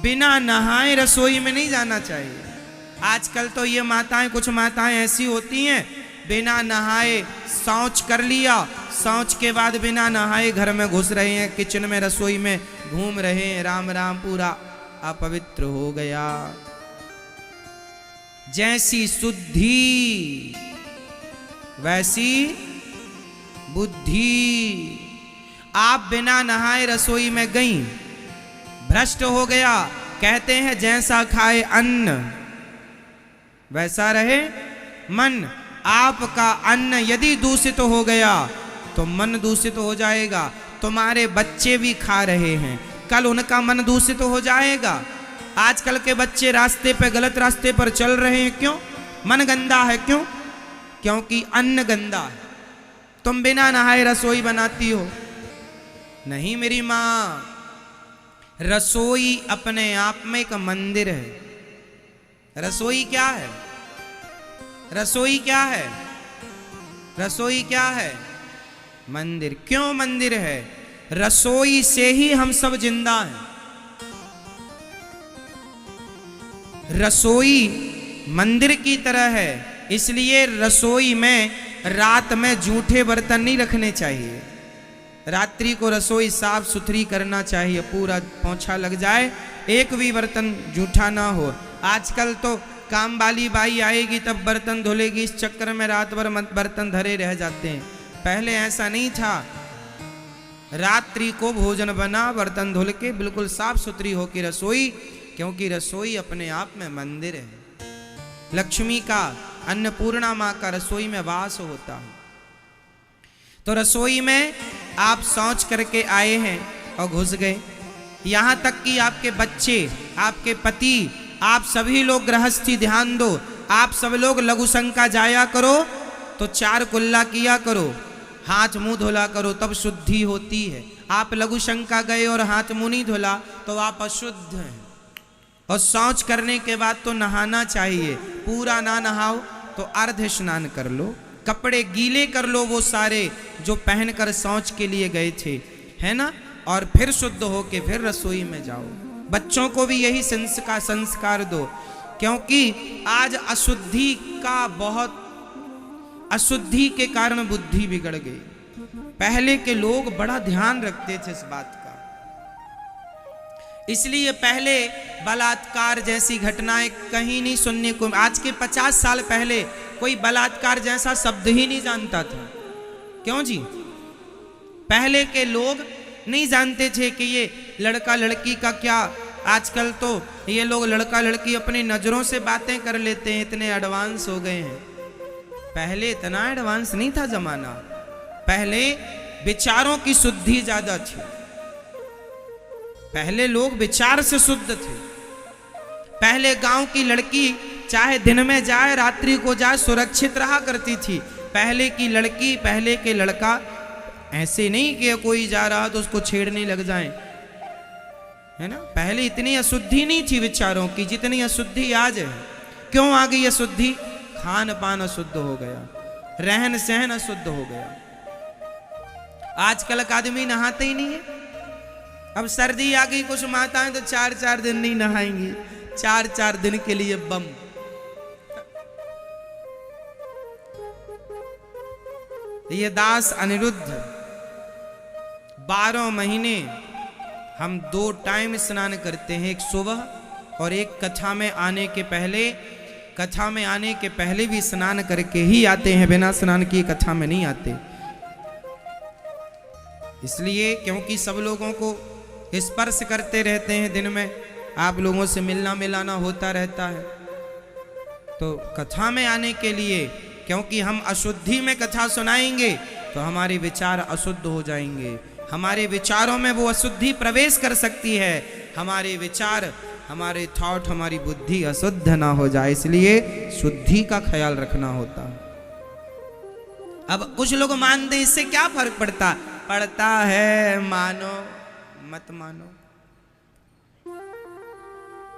बिना नहाए रसोई में नहीं जाना चाहिए। आजकल तो ये माताएं, कुछ माताएं ऐसी होती हैं, बिना नहाए शौच कर लिया, शौच के बाद बिना नहाए घर में घुस रहे हैं, किचन में रसोई में घूम रहे हैं। राम राम, पूरा अपवित्र हो गया। जैसी शुद्धि वैसी बुद्धि। आप बिना नहाए रसोई में गई, भ्रष्ट हो गया। कहते हैं जैसा खाए अन्न वैसा रहे मन। आपका अन्न यदि दूषित हो गया तो मन दूषित हो जाएगा। तुम्हारे बच्चे भी खा रहे हैं, कल उनका मन दूषित हो जाएगा। आजकल के बच्चे रास्ते पे, गलत रास्ते पर चल रहे हैं, क्यों? मन गंदा है। क्यों? क्योंकि अन्न गंदा है। तुम बिना नहाए रसोई बनाती हो? नहीं मेरी माँ, रसोई अपने आप में एक मंदिर है। रसोई क्या है? रसोई क्या है? रसोई क्या है? मंदिर। क्यों मंदिर है? रसोई से ही हम सब जिंदा हैं। रसोई मंदिर की तरह है, इसलिए रसोई में रात में जूठे बर्तन नहीं रखने चाहिए। रात्रि को रसोई साफ सुथरी करना चाहिए, पूरा पोंछा लग जाए, एक भी बर्तन जूठा ना हो। आजकल तो काम वाली बाई आएगी तब बर्तन धुलेगी, इस चक्कर में रात भर बर्तन धरे रह जाते हैं। पहले ऐसा नहीं था। रात्रि को भोजन बना, बर्तन धुल के बिल्कुल साफ सुथरी होकर रसोई, क्योंकि रसोई अपने आप में मंदिर है। लक्ष्मी का, अन्नपूर्णा माँ का रसोई में वास होता है। तो रसोई में आप शौच करके आए हैं और घुस गए। यहां तक कि आपके बच्चे, आपके पति, आप सभी लोग गृहस्थी ध्यान दो। आप सब लोग लघु शंका जाया करो तो 4 कुल्ला किया करो, हाथ मुंह धुला करो, तब शुद्धि होती है। आप लघु शंका गए और हाथ मुंह नहीं धुला तो आप अशुद्ध हैं। और शौच करने के बाद तो नहाना चाहिए। पूरा ना नहाओ तो अर्ध स्नान कर लो, कपड़े गीले कर लो वो सारे जो पहनकर शौच के लिए गए थे, है ना, और फिर शुद्ध होके फिर रसोई में जाओ। बच्चों को भी यही संस्कार दो, क्योंकि आज अशुद्धि का बहुत, अशुद्धि के कारण बुद्धि बिगड़ गई। पहले के लोग बड़ा ध्यान रखते थे इस बात का, इसलिए पहले बलात्कार जैसी घटनाएं कहीं नहीं सुनने को। आज के 50 साल पहले कोई बलात्कार जैसा शब्द ही नहीं जानता था। क्यों जी? पहले के लोग नहीं जानते थे कि ये लड़का लड़की का क्या। आजकल तो ये लोग लड़का लड़की अपनी नजरों से बातें कर लेते हैं, इतने एडवांस हो गए हैं। पहले इतना एडवांस नहीं था जमाना। पहले विचारों की शुद्धि ज्यादा थी। पहले लोग विचार से शुद्ध थे। पहले गांव की लड़की चाहे दिन में जाए रात्रि को जाए सुरक्षित रहा करती थी। पहले की लड़की, पहले के लड़का ऐसे नहीं कि कोई जा रहा तो उसको छेड़ने लग जाए, है ना। पहले इतनी अशुद्धि नहीं थी विचारों की जितनी अशुद्धि आज है। क्यों आ गई अशुद्धि? खान पान अशुद्ध हो गया, रहन सहन अशुद्ध हो गया। आजकल का आदमी नहाते ही नहीं है। अब सर्दी आ गई, कुछ माताएं तो 4-4 दिन नहीं नहाएंगी, 4-4 दिन के लिए बम। ये दास अनिरुद्ध 12 महीने हम 2 टाइम स्नान करते हैं, एक सुबह और एक कथा में आने के पहले। कथा में आने के पहले भी स्नान करके ही आते हैं, बिना स्नान किए कथा में नहीं आते। इसलिए क्योंकि सब लोगों को स्पर्श करते रहते हैं दिन में, आप लोगों से मिलना मिलाना होता रहता है। तो कथा में आने के लिए, क्योंकि हम अशुद्धि में कथा सुनाएंगे तो हमारे विचार अशुद्ध हो जाएंगे। हमारे विचारों में वो अशुद्धि प्रवेश कर सकती है। हमारे विचार, हमारे थॉट, हमारी बुद्धि अशुद्ध ना हो जाए, इसलिए शुद्धि का ख्याल रखना होता है। अब कुछ लोग मानते हैं, इससे क्या फर्क पड़ता है, मानो मत मानो,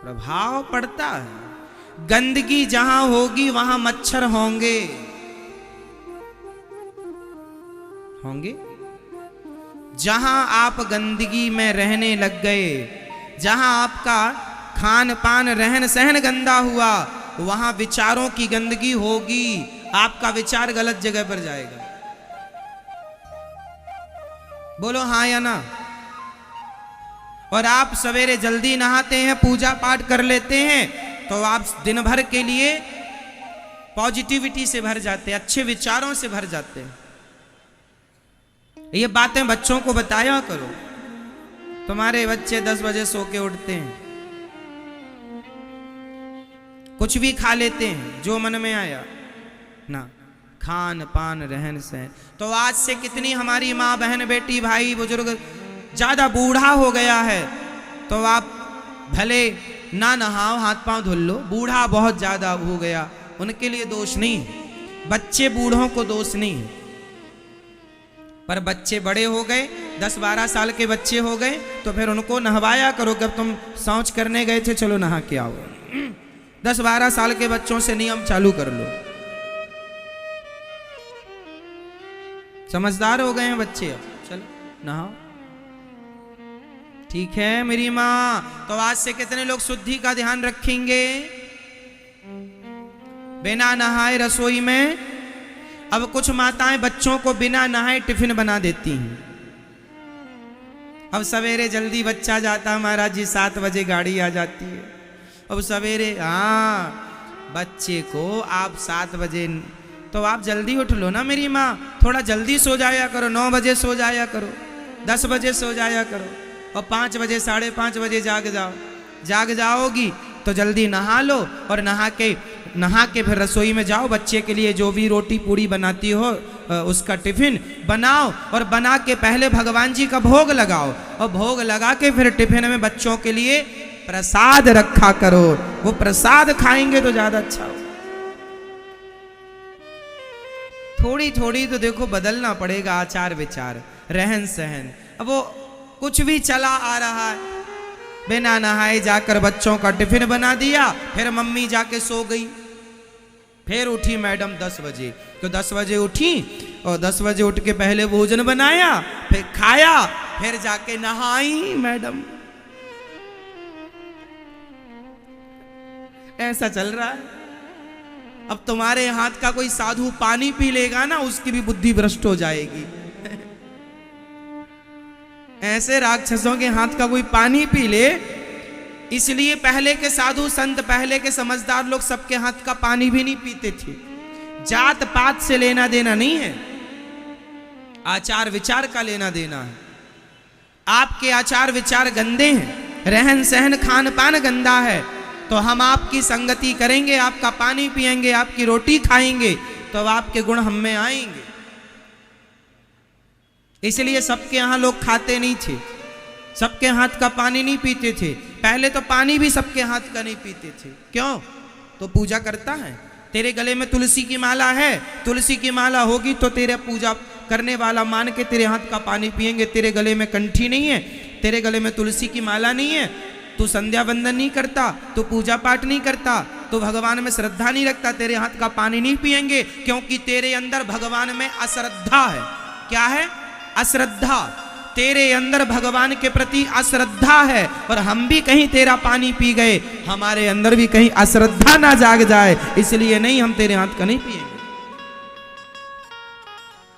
प्रभाव पड़ता है। गंदगी जहां होगी वहां मच्छर होंगे। जहां आप गंदगी में रहने लग गए जहां आपका खान पान रहन सहन गंदा हुआ, वहां विचारों की गंदगी होगी, आपका विचार गलत जगह पर जाएगा। बोलो हाँ या ना। और आप सवेरे जल्दी नहाते हैं, पूजा पाठ कर लेते हैं, तो आप दिन भर के लिए पॉजिटिविटी से भर जाते हैं, अच्छे विचारों से भर जाते हैं। ये बातें बच्चों को बताया करो। तुम्हारे बच्चे 10 बजे सो के उठते हैं, कुछ भी खा लेते हैं जो मन में आया ना, खान पान रहन सहन। तो आज से कितनी हमारी माँ बहन बेटी भाई बुजुर्ग ज्यादा बूढ़ा हो गया है, तो आप भले ना नहाओ, हाथ पांव धुल लो। बूढ़ा बहुत ज्यादा हो गया, उनके लिए दोष नहीं है, बच्चे बूढ़ों को दोष नहीं है। पर बच्चे बड़े हो गए, 10-12 साल के बच्चे हो गए, तो फिर उनको नहवाया करो। जब तुम शौच करने गए थे, चलो नहा के आओ। 10-12 साल के बच्चों से नियम चालू कर लो। समझदार हो गए हैं बच्चे, अब चलो नहाओ। ठीक है मेरी माँ। तो आज से कितने लोग शुद्धि का ध्यान रखेंगे? बिना नहाए रसोई में, अब कुछ माताएं बच्चों को बिना नहाए टिफिन बना देती हैं। अब सवेरे जल्दी बच्चा जाता, महाराज जी 7 बजे गाड़ी आ जाती है। अब सवेरे बच्चे को आप 7 बजे, तो आप जल्दी उठ लो ना मेरी माँ, थोड़ा जल्दी सो जाया करो, 9 बजे सो जाया करो, 10 बजे सो जाया करो, और 5 बजे 5:30 बजे जाग जाओ। जाग जाओगी तो जल्दी नहा लो, और नहा के फिर रसोई में जाओ, बच्चे के लिए जो भी रोटी पूड़ी बनाती हो उसका टिफिन बनाओ, और बना के पहले भगवान जी का भोग लगाओ, और भोग लगा के फिर टिफिन में बच्चों के लिए प्रसाद रखा करो। वो प्रसाद खाएंगे तो ज्यादा अच्छा हो। थोड़ी थोड़ी तो देखो बदलना पड़ेगा आचार विचार, रहन सहन। अब वो कुछ भी चला आ रहा है, बिना नहाए जाकर बच्चों का टिफिन बना दिया, फिर मम्मी जाके सो गई, फिर उठी मैडम 10 बजे, तो 10 बजे उठी और 10 बजे उठ के पहले भोजन बनाया, फिर खाया, फिर जाके नहाई मैडम। ऐसा चल रहा है। अब तुम्हारे हाथ का कोई साधु पानी पी लेगा ना, उसकी भी बुद्धि भ्रष्ट हो जाएगी। ऐसे राक्षसों के हाथ का कोई पानी पी ले, इसलिए पहले के साधु संत, पहले के समझदार लोग सबके हाथ का पानी भी नहीं पीते थे। जात पात से लेना देना नहीं है, आचार विचार का लेना देना है। आपके आचार विचार गंदे हैं, रहन सहन खान पान गंदा है, तो हम आपकी संगति करेंगे, आपका पानी पिएंगे, आपकी रोटी खाएंगे, तो आपके गुण हम में आएंगे। इसलिए सबके यहाँ लोग खाते नहीं थे, सबके हाथ का पानी नहीं पीते थे। पहले तो पानी भी सबके हाथ का नहीं पीते थे। क्यों? तो पूजा करता है। तेरे गले में तुलसी की माला है, तुलसी की माला होगी तो तेरे पूजा करने वाला मान के तेरे हाथ का पानी पिएंगे। तेरे गले में कंठी नहीं है, तेरे गले में तुलसी की माला नहीं है, तू संध्या वंदन नहीं करता, तू पूजा पाठ नहीं करता, तू भगवान में श्रद्धा नहीं रखता, तेरे हाथ का पानी नहीं पिएंगे, क्योंकि तेरे अंदर भगवान में अश्रद्धा है। क्या है? अश्रद्धा। तेरे अंदर भगवान के प्रति अश्रद्धा है, और हम भी कहीं तेरा पानी पी गए, हमारे अंदर भी कहीं अश्रद्धा ना जाग जाए, इसलिए नहीं, हम तेरे हाथ का नहीं पिएंगे।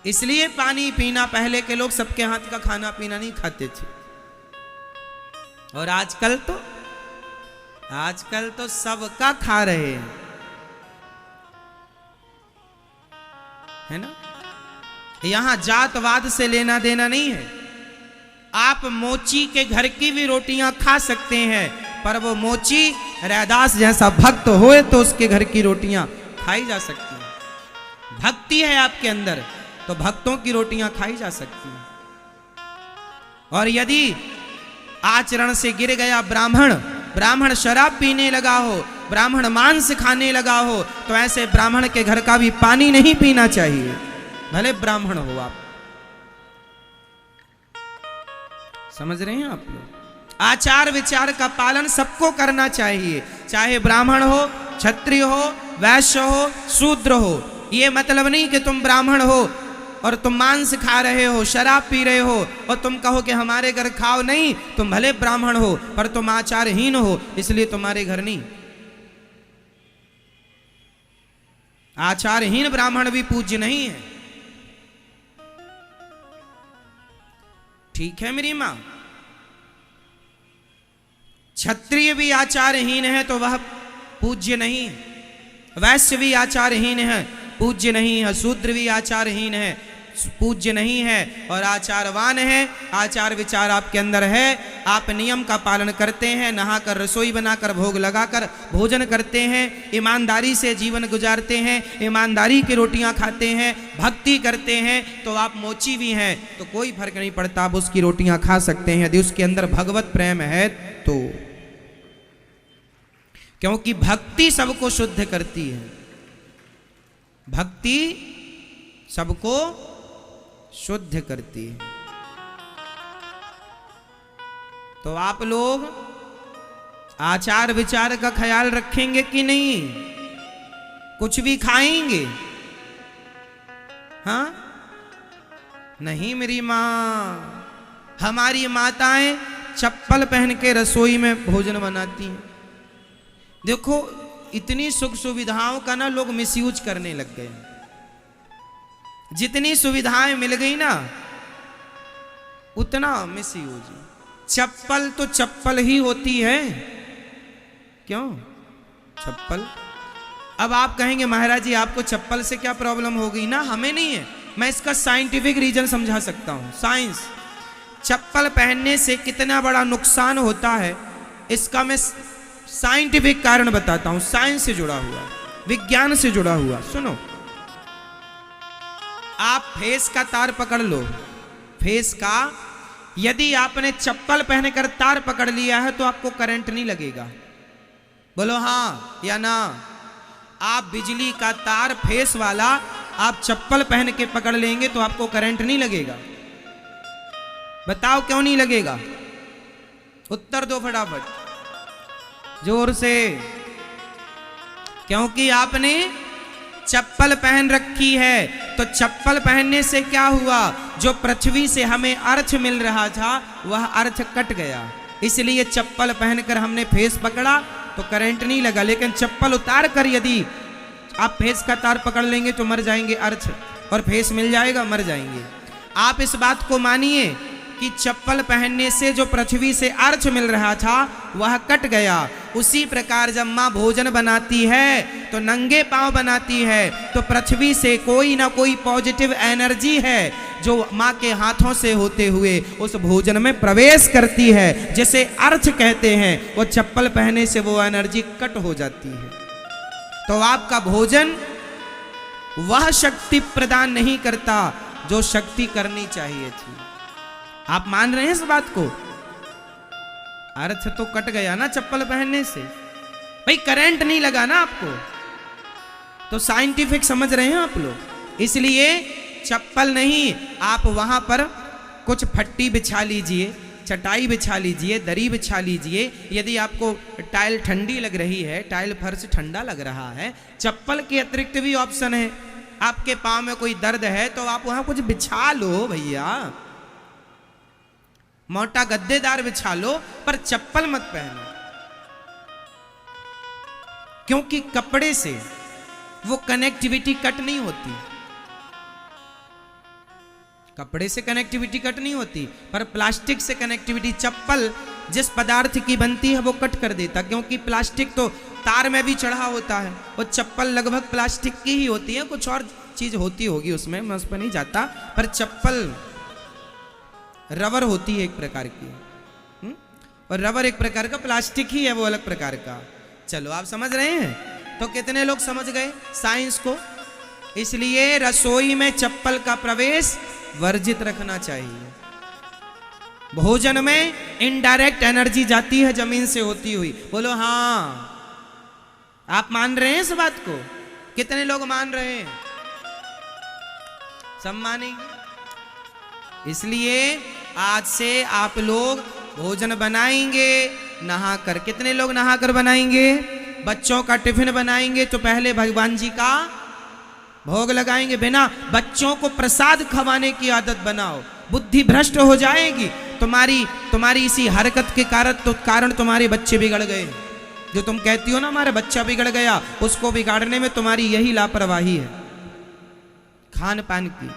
इसलिए पानी पीना, पहले के लोग सबके हाथ का खाना पीना नहीं खाते थे। और आजकल तो सबका खा रहे हैं, है ना। यहां जातवाद से लेना देना नहीं है। आप मोची के घर की भी रोटियां खा सकते हैं, पर वो मोची रैदास जैसा भक्त होए तो उसके घर की रोटियां खाई जा सकती हैं। भक्ति है आपके अंदर तो भक्तों की रोटियां खाई जा सकती हैं। और यदि आचरण से गिर गया ब्राह्मण शराब पीने लगा हो, ब्राह्मण मांस खाने लगा हो, तो ऐसे ब्राह्मण के घर का भी पानी नहीं पीना चाहिए, भले ब्राह्मण हो आप। समझ रहे हैं आप लोग? आचार विचार का पालन सबको करना चाहिए, चाहे ब्राह्मण हो, क्षत्रिय हो, वैश्य हो, शूद्र हो। ये मतलब नहीं कि तुम ब्राह्मण हो और तुम मांस खा रहे हो, शराब पी रहे हो, और तुम कहो कि हमारे घर खाओ नहीं, तुम भले ब्राह्मण हो पर तुम आचारहीन हो, इसलिए तुम्हारे घर नहीं। आचारहीन ब्राह्मण भी पूज्य नहीं है। ठीक है मेरी मां। क्षत्रिय भी आचारहीन है तो वह पूज्य नहीं है, वैश्य भी आचारहीन है, पूज्य नहीं है, शूद्र भी आचारहीन है, पूज्य नहीं है, और आचारवान है, आचार विचार आपके अंदर है, आप नियम का पालन करते हैं, नहाकर रसोई बनाकर भोग लगाकर भोजन करते हैं, ईमानदारी से जीवन गुजारते हैं, ईमानदारी की रोटियां खाते हैं, भक्ति करते हैं, तो आप मोची भी हैं तो कोई फर्क नहीं पड़ता, आप उसकी रोटियां खा सकते हैं यदि उसके अंदर भगवत प्रेम है तो। क्योंकि भक्ति सबको शुद्ध करती है, भक्ति सबको शुद्ध करती है। तो आप लोग आचार विचार का ख्याल रखेंगे कि नहीं? कुछ भी खाएंगे? हाँ नहीं मेरी मां, हमारी माताएं चप्पल पहन के रसोई में भोजन बनाती हैं। देखो इतनी सुख सुविधाओं का ना लोग मिसयूज करने लग गए। जितनी सुविधाएं मिल गई ना उतना मिसयूज। चप्पल तो चप्पल ही होती है, क्यों चप्पल। अब आप कहेंगे महाराज जी आपको चप्पल से क्या प्रॉब्लम हो गई? ना हमें नहीं है, मैं इसका साइंटिफिक रीजन समझा सकता हूं। साइंस, चप्पल पहनने से कितना बड़ा नुकसान होता है इसका मैं साइंटिफिक कारण बताता हूं, साइंस से जुड़ा हुआ, विज्ञान से जुड़ा हुआ। सुनो, आप फेस का तार पकड़ लो, फेस का, यदि आपने चप्पल पहनकर तार पकड़ लिया है तो आपको करंट नहीं लगेगा। बोलो हाँ या ना। आप बिजली का तार फेस वाला आप चप्पल पहन के पकड़ लेंगे तो आपको करंट नहीं लगेगा। बताओ क्यों नहीं लगेगा? उत्तर दो फटाफट, जोर से। क्योंकि आपने चप्पल पहन रखी है। तो चप्पल पहनने से क्या हुआ? जो पृथ्वी से हमें अर्थ मिल रहा था वह अर्थ कट गया, इसलिए चप्पल पहनकर हमने फेस पकड़ा तो करंट नहीं लगा। लेकिन चप्पल उतार कर यदि आप फेस का तार पकड़ लेंगे तो मर जाएंगे अर्थ, और फेस मिल जाएगा, मर जाएंगे। आप इस बात को मानिए कि चप्पल पहनने से जो पृथ्वी से अर्थ मिल रहा था वह कट गया। उसी प्रकार जब माँ भोजन बनाती है तो नंगे पांव बनाती है, तो पृथ्वी से कोई ना कोई पॉजिटिव एनर्जी है जो माँ के हाथों से होते हुए उस भोजन में प्रवेश करती है, जिसे अर्थ कहते हैं। वो चप्पल पहनने से वो एनर्जी कट हो जाती है। तो आपका भोजन वह शक्ति प्रदान नहीं करता जो शक्ति करनी चाहिए थी। आप मान रहे हैं इस बात को? अर्थ तो कट गया ना चप्पल पहनने से, भाई करंट नहीं लगा ना आपको, तो साइंटिफिक समझ रहे हैं आप लोग। इसलिए चप्पल नहीं, आप वहां पर कुछ फट्टी बिछा लीजिए, चटाई बिछा लीजिए, दरी बिछा लीजिए। यदि आपको टाइल ठंडी लग रही है, टाइल फर्श ठंडा लग रहा है, चप्पल के अतिरिक्त भी ऑप्शन है। आपके पांव में कोई दर्द है तो आप वहां कुछ बिछा लो भैया, मोटा गद्देदार बिछा लो, पर चप्पल मत पहनो। क्योंकि कपड़े से वो कनेक्टिविटी कट नहीं होती, कपड़े से कनेक्टिविटी कट नहीं होती, पर प्लास्टिक से कनेक्टिविटी, चप्पल जिस पदार्थ की बनती है वो कट कर देता। क्योंकि प्लास्टिक तो तार में भी चढ़ा होता है, वो चप्पल लगभग प्लास्टिक की ही होती है, कुछ और चीज होती होगी उसमें, मैं उस पर नहीं जाता, पर चप्पल रबर होती है एक प्रकार की, और रबर एक प्रकार का प्लास्टिक ही है, वो अलग प्रकार का। चलो आप समझ रहे हैं? तो कितने लोग समझ गए साइंस को? इसलिए रसोई में चप्पल का प्रवेश वर्जित रखना चाहिए। भोजन में इनडायरेक्ट एनर्जी जाती है जमीन से होती हुई। बोलो हाँ, आप मान रहे हैं इस बात को? कितने लोग मान रहे हैं? सब मानेंगे। इसलिए आज से आप लोग भोजन बनाएंगे नहाकर। कितने लोग नहाकर बनाएंगे? बच्चों का टिफिन बनाएंगे तो पहले भगवान जी का भोग लगाएंगे बिना। बच्चों को प्रसाद खवाने की आदत बनाओ, बुद्धि भ्रष्ट हो जाएगी। तुम्हारी इसी हरकत के कारण तुम्हारे बच्चे बिगड़ गए। जो तुम कहती हो ना हमारा बच्चा बिगड़ गया, उसको बिगाड़ने में तुम्हारी यही लापरवाही है खान पान की।